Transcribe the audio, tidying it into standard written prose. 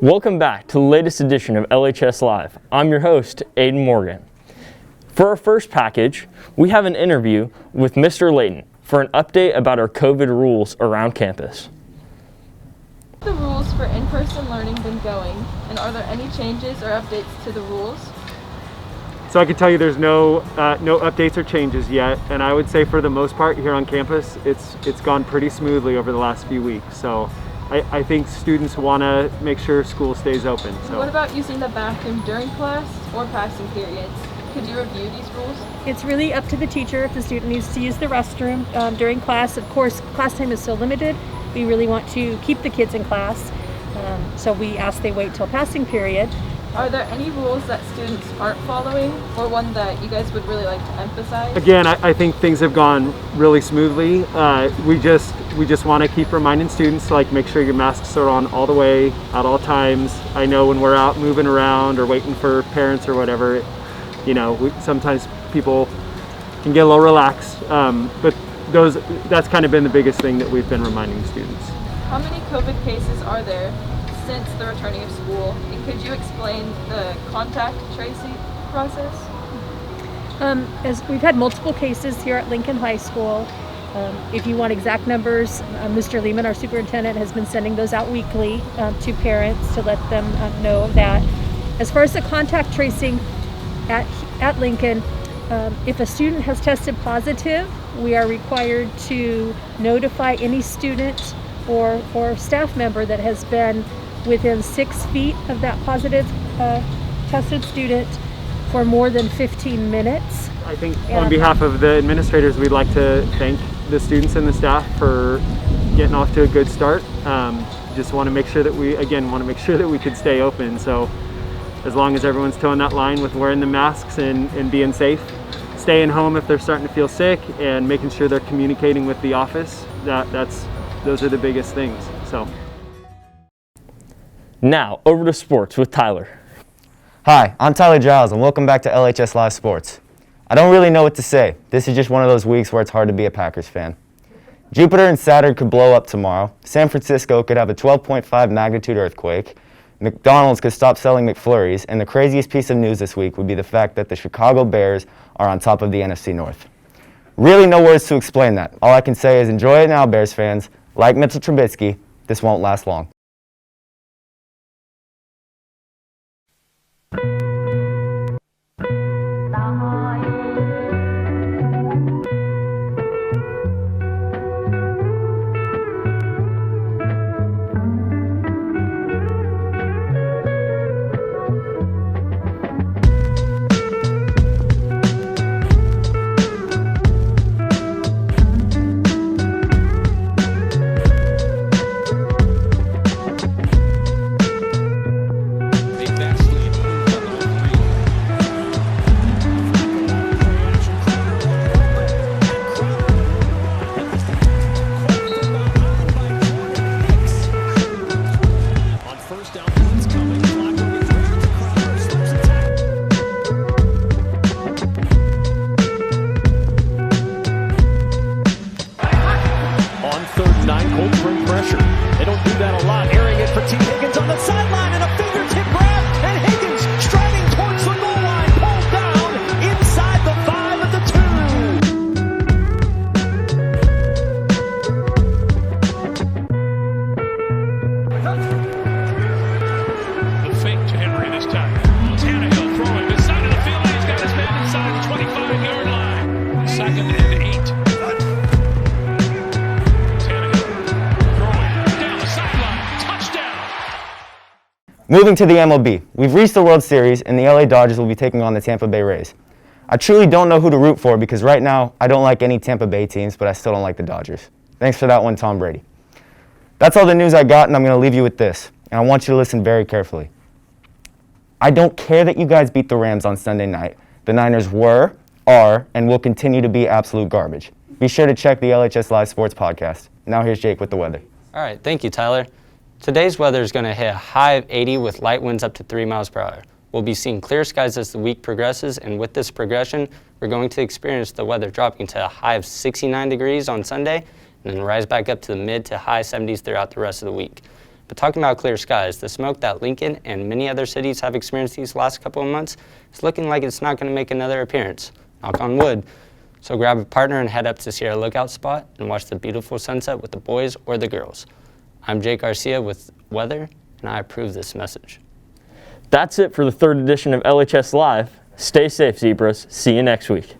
Welcome back to the latest edition of LHS Live. I'm your host, Aiden Morgan. For our first package, we have an interview with Mr. Layton for an update about our COVID rules around campus. How have the rules for in-person learning been going, and are there any changes or updates to the rules? So I can tell you there's no updates or changes yet, and I would say for the most part here on campus, it's gone pretty smoothly over the last few weeks. So I think students want to make sure school stays open. So what about using the bathroom during class or passing periods? Could you review these rules? It's really up to the teacher if the student needs to use the restroom during class. Of course, class time is so limited. We really want to keep the kids in class, so we ask they wait till passing period. Are there any rules that students aren't following, or one that you guys would really like to emphasize? Again, I think things have gone really smoothly. We just want to keep reminding students to make sure your masks are on all the way at all times. I know when we're out moving around or waiting for parents or whatever, sometimes people can get a little relaxed, but that's kind of been the biggest thing that we've been reminding students. How many COVID cases are there since the returning of school, and could you explain the contact tracing process? As we've had multiple cases here at Lincoln High School. If you want exact numbers, Mr. Lehman, our superintendent, has been sending those out weekly to parents to let them know of that. As far as the contact tracing at Lincoln, if a student has tested positive, we are required to notify any student or staff member that has been within 6 feet of that positive tested student for more than 15 minutes. I think on behalf of the administrators, we'd like to thank the students and the staff for getting off to a good start. Just want to make sure that we could stay open. So as long as everyone's toeing that line with wearing the masks and being safe, staying home if they're starting to feel sick, and making sure they're communicating with the office, those are the biggest things. So. Now, over to sports with Tyler. Hi, I'm Tyler Giles, and welcome back to LHS Live Sports. I don't really know what to say. This is just one of those weeks where it's hard to be a Packers fan. Jupiter and Saturn could blow up tomorrow. San Francisco could have a 12.5 magnitude earthquake. McDonald's could stop selling McFlurries, and the craziest piece of news this week would be the fact that the Chicago Bears are on top of the NFC North. Really no words to explain that. All I can say is enjoy it now, Bears fans. Like Mitchell Trubisky, this won't last long. Moving to the MLB, we've reached the World Series, and the LA Dodgers will be taking on the Tampa Bay Rays. I truly don't know who to root for because right now I don't like any Tampa Bay teams, but I still don't like the Dodgers. Thanks for that one, Tom Brady. That's all the news I got, and I'm going to leave you with this, and I want you to listen very carefully. I don't care that you guys beat the Rams on Sunday night. The Niners were, are, and will continue to be absolute garbage. Be sure to check the LHS Live Sports podcast. Now here's Jake with the weather. All right, thank you, Tyler. Today's weather is going to hit a high of 80 with light winds up to 3 miles per hour. We'll be seeing clear skies as the week progresses, and with this progression, we're going to experience the weather dropping to a high of 69 degrees on Sunday, and then rise back up to the mid to high 70s throughout the rest of the week. But talking about clear skies, the smoke that Lincoln and many other cities have experienced these last couple of months is looking like it's not going to make another appearance. Knock on wood. So grab a partner and head up to Sierra Lookout Spot and watch the beautiful sunset with the boys or the girls. I'm Jake Garcia with weather, and I approve this message. That's it for the third edition of LHS Live. Stay safe, Zebras. See you next week.